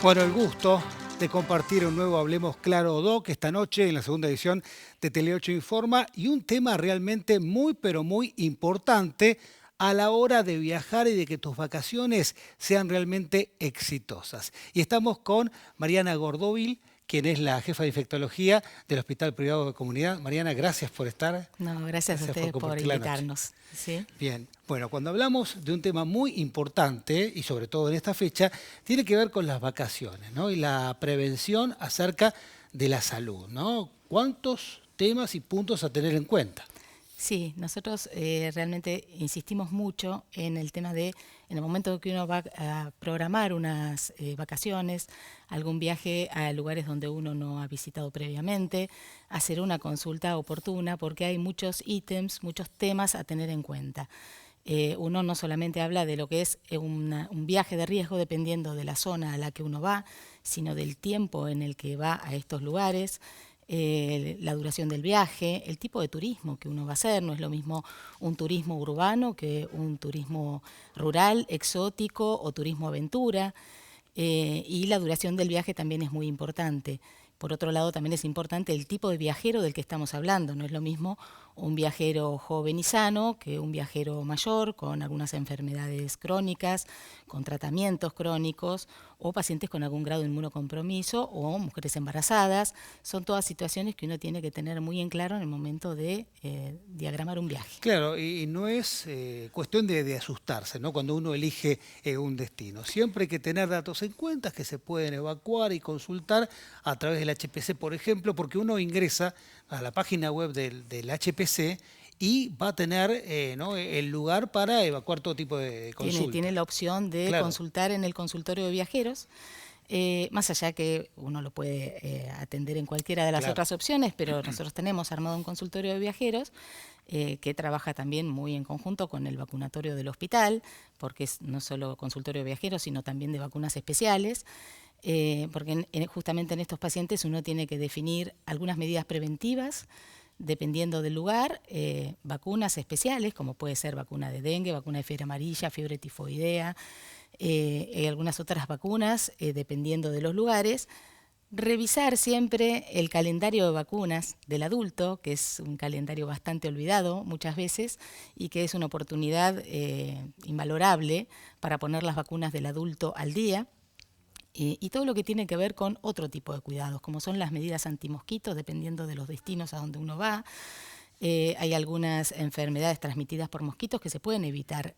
Bueno, el gusto de compartir un nuevo Hablemos Claro Doc esta noche en la segunda edición de Tele8 Informa y un tema realmente muy pero muy importante a la hora de viajar y de que tus vacaciones sean realmente exitosas. Y estamos con Mariana Gordóvil, quien es la jefa de infectología del Hospital Privado de Comunidad. Mariana, gracias por estar. No, gracias a ustedes por compartir la noche. invitarnos. ¿Sí? Bien, bueno, cuando hablamos de un tema muy importante, y sobre todo en esta fecha, tiene que ver con las vacaciones, ¿no? Y la prevención acerca de la salud, ¿no? ¿Cuántos temas y puntos a tener en cuenta? Sí, nosotros realmente insistimos mucho en el tema de, en el momento que uno va a programar unas vacaciones, algún viaje a lugares donde uno no ha visitado previamente, hacer una consulta oportuna porque hay muchos ítems, muchos temas a tener en cuenta. Uno no solamente habla de lo que es un viaje de riesgo dependiendo de la zona a la que uno va, sino del tiempo en el que va a estos lugares, la duración del viaje, el tipo de turismo que uno va a hacer. No es lo mismo un turismo urbano que un turismo rural, exótico o turismo aventura. Y la duración del viaje también es muy importante. Por otro lado, también es importante el tipo de viajero del que estamos hablando. No es lo mismo un viajero joven y sano que un viajero mayor con algunas enfermedades crónicas, con tratamientos crónicos o pacientes con algún grado de inmunocompromiso o mujeres embarazadas. Son todas situaciones que uno tiene que tener muy en claro en el momento de diagramar un viaje. Claro, y no es cuestión de asustarse, ¿no? Cuando uno elige un destino. Siempre hay que tener datos en cuenta que se pueden evacuar y consultar a través del HPC, por ejemplo, porque uno ingresa a la página web del HPC y va a tener ¿no? el lugar para evacuar todo tipo de consultas. Tiene la opción de consultar en el consultorio de viajeros. Más allá que uno lo puede atender en cualquiera de las otras opciones, pero nosotros tenemos armado un consultorio de viajeros que trabaja también muy en conjunto con el vacunatorio del hospital, porque es no solo consultorio de viajeros, sino también de vacunas especiales, porque justamente en estos pacientes uno tiene que definir algunas medidas preventivas, dependiendo del lugar, vacunas especiales, como puede ser vacuna de dengue, vacuna de fiebre amarilla, fiebre tifoidea, algunas otras vacunas, dependiendo de los lugares. Revisar siempre el calendario de vacunas del adulto, que es un calendario bastante olvidado muchas veces y que es una oportunidad invalorable para poner las vacunas del adulto al día. Y todo lo que tiene que ver con otro tipo de cuidados, como son las medidas antimosquitos, dependiendo de los destinos a donde uno va. Hay algunas enfermedades transmitidas por mosquitos que se pueden evitar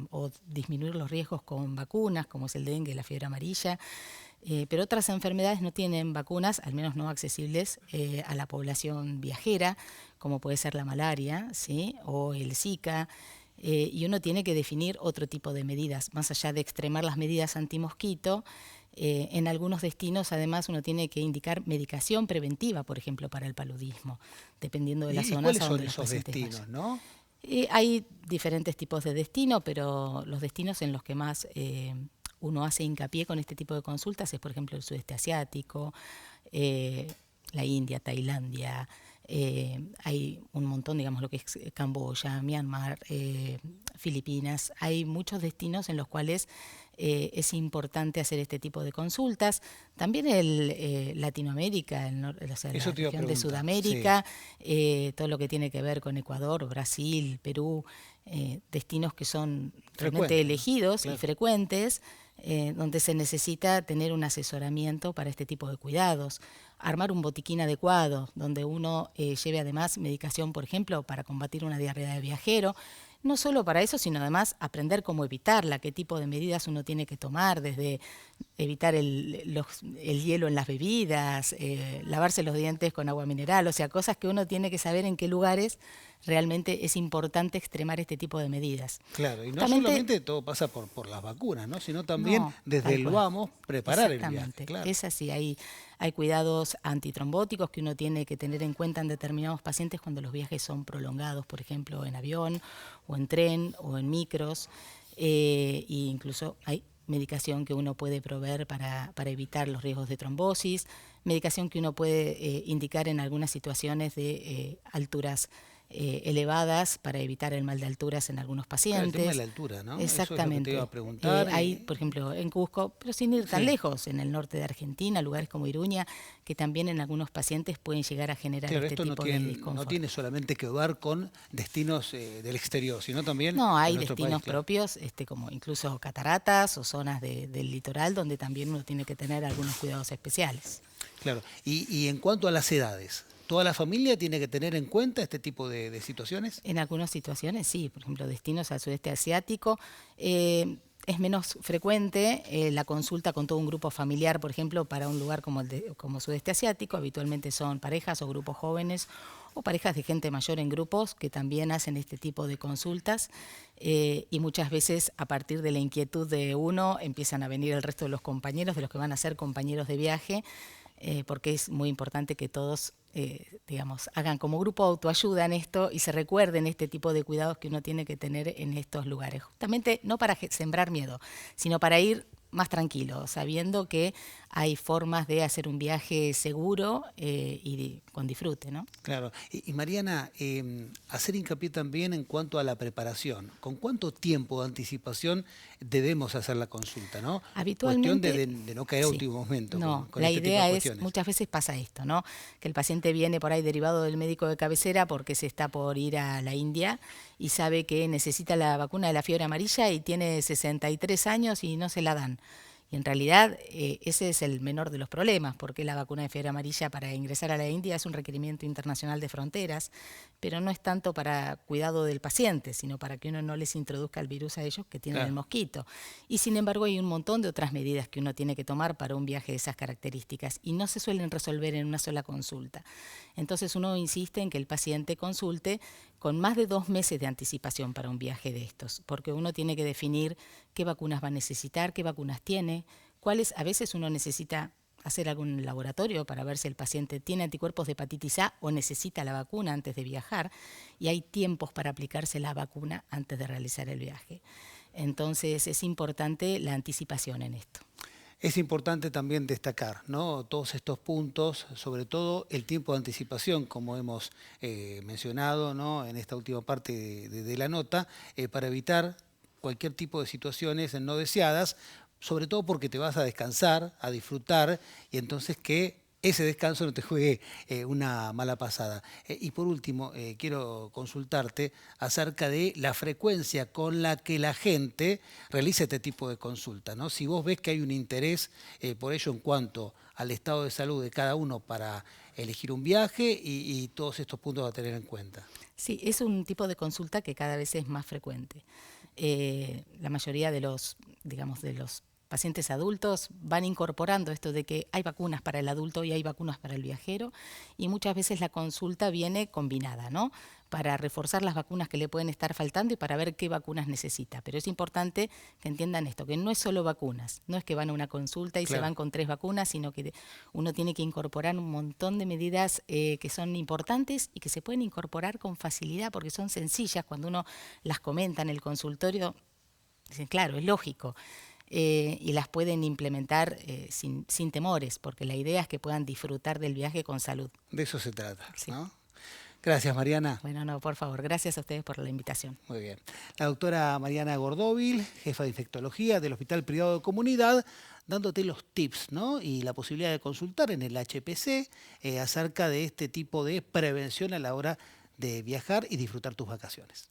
o disminuir los riesgos con vacunas, como es el dengue, la fiebre amarilla. Pero otras enfermedades no tienen vacunas, al menos no accesibles a la población viajera, como puede ser la malaria, ¿sí? O el Zika. Y uno tiene que definir otro tipo de medidas, más allá de extremar las medidas antimosquito. En algunos destinos, además, uno tiene que indicar medicación preventiva, por ejemplo, para el paludismo, dependiendo de las zonas. ¿Cuáles son esos destinos, no? Hay diferentes tipos de destino, pero los destinos en los que más uno hace hincapié con este tipo de consultas es, por ejemplo, el sudeste asiático, la India, Tailandia. Hay un montón, digamos, lo que es Camboya, Myanmar, Filipinas. Hay muchos destinos en los cuales es importante hacer este tipo de consultas. También Latinoamérica, la región de Sudamérica, todo lo que tiene que ver con Ecuador, Brasil, Perú, destinos que son realmente elegidos y frecuentes, donde se necesita tener un asesoramiento para este tipo de cuidados. Armar un botiquín adecuado, donde uno lleve además medicación, por ejemplo, para combatir una diarrea de viajero. No solo para eso, sino además aprender cómo evitarla, qué tipo de medidas uno tiene que tomar, desde evitar el hielo en las bebidas, lavarse los dientes con agua mineral, o sea, cosas que uno tiene que saber en qué lugares realmente es importante extremar este tipo de medidas. Claro, y no solamente todo pasa por las vacunas, ¿no? Sino también desde el vamos preparar el viaje. Claro. Es así, hay cuidados antitrombóticos que uno tiene que tener en cuenta en determinados pacientes cuando los viajes son prolongados, por ejemplo, en avión o en tren o en micros, e incluso hay medicación que uno puede proveer para evitar los riesgos de trombosis, medicación que uno puede indicar en algunas situaciones de alturas elevadas para evitar el mal de alturas en algunos pacientes. Claro, el tema de la altura, ¿no? Exactamente. Eso es lo que te iba a preguntar. Hay, por ejemplo, en Cusco, pero sin ir tan lejos, en el norte de Argentina, lugares como Iruña, que también en algunos pacientes pueden llegar a generar este tipo de disconfort. No tiene solamente que ver con destinos del exterior, sino también No, hay en nuestro destinos país, claro. propios, como incluso cataratas o zonas del litoral, donde también uno tiene que tener algunos cuidados especiales. Claro. Y en cuanto a las edades, ¿toda la familia tiene que tener en cuenta este tipo de situaciones? En algunas situaciones sí, por ejemplo, destinos al sudeste asiático. Es menos frecuente la consulta con todo un grupo familiar, por ejemplo, para un lugar como sudeste asiático. Habitualmente son parejas o grupos jóvenes o parejas de gente mayor en grupos que también hacen este tipo de consultas y muchas veces a partir de la inquietud de uno empiezan a venir el resto de los compañeros, de los que van a ser compañeros de viaje, porque es muy importante que todos digamos, hagan como grupo autoayuda en esto y se recuerden este tipo de cuidados que uno tiene que tener en estos lugares. Justamente no para sembrar miedo, sino para ir más tranquilo, sabiendo que hay formas de hacer un viaje seguro y con disfrute, ¿no? Claro. Y Mariana, hacer hincapié también en cuanto a la preparación. ¿Con cuánto tiempo de anticipación debemos hacer la consulta, no? Habitualmente, cuestión de no caer a último momento. No, con la este idea tipo de es, muchas veces pasa esto, ¿no? Que el paciente viene por ahí derivado del médico de cabecera porque se está por ir a la India y sabe que necesita la vacuna de la fiebre amarilla y tiene 63 años y no se la dan. Y en realidad ese es el menor de los problemas, porque la vacuna de fiebre amarilla para ingresar a la India es un requerimiento internacional de fronteras, pero no es tanto para cuidado del paciente, sino para que uno no les introduzca el virus a ellos que tienen el mosquito. Y sin embargo hay un montón de otras medidas que uno tiene que tomar para un viaje de esas características y no se suelen resolver en una sola consulta. Entonces uno insiste en que el paciente consulte con más de 2 meses de anticipación para un viaje de estos, porque uno tiene que definir qué vacunas va a necesitar, qué vacunas tiene, cuáles, a veces uno necesita hacer algún laboratorio para ver si el paciente tiene anticuerpos de hepatitis A o necesita la vacuna antes de viajar, y hay tiempos para aplicarse la vacuna antes de realizar el viaje. Entonces es importante la anticipación en esto. Es importante también destacar, ¿no?, todos estos puntos, sobre todo el tiempo de anticipación, como hemos mencionado, ¿no?, en esta última parte de la nota, para evitar cualquier tipo de situaciones no deseadas, sobre todo porque te vas a descansar, a disfrutar, y entonces que ese descanso no te juegue una mala pasada. Y por último, quiero consultarte acerca de la frecuencia con la que la gente realiza este tipo de consulta, ¿no? Si vos ves que hay un interés por ello en cuanto al estado de salud de cada uno para elegir un viaje y todos estos puntos a tener en cuenta. Sí, es un tipo de consulta que cada vez es más frecuente. La mayoría de los, digamos, de los pacientes adultos van incorporando esto de que hay vacunas para el adulto y hay vacunas para el viajero, y muchas veces la consulta viene combinada, ¿no?, para reforzar las vacunas que le pueden estar faltando y para ver qué vacunas necesita. Pero es importante que entiendan esto, que no es solo vacunas, no es que van a una consulta y se van con 3 vacunas, sino que uno tiene que incorporar un montón de medidas que son importantes y que se pueden incorporar con facilidad porque son sencillas. Cuando uno las comenta en el consultorio, dicen, claro, es lógico. Y las pueden implementar sin temores, porque la idea es que puedan disfrutar del viaje con salud. De eso se trata, sí. ¿no? Gracias, Mariana. Bueno, no, por favor, gracias a ustedes por la invitación. Muy bien. La doctora Mariana Gordóvil, jefa de infectología del Hospital Privado de Comunidad, dándote los tips, ¿no?, y la posibilidad de consultar en el HPC acerca de este tipo de prevención a la hora de viajar y disfrutar tus vacaciones.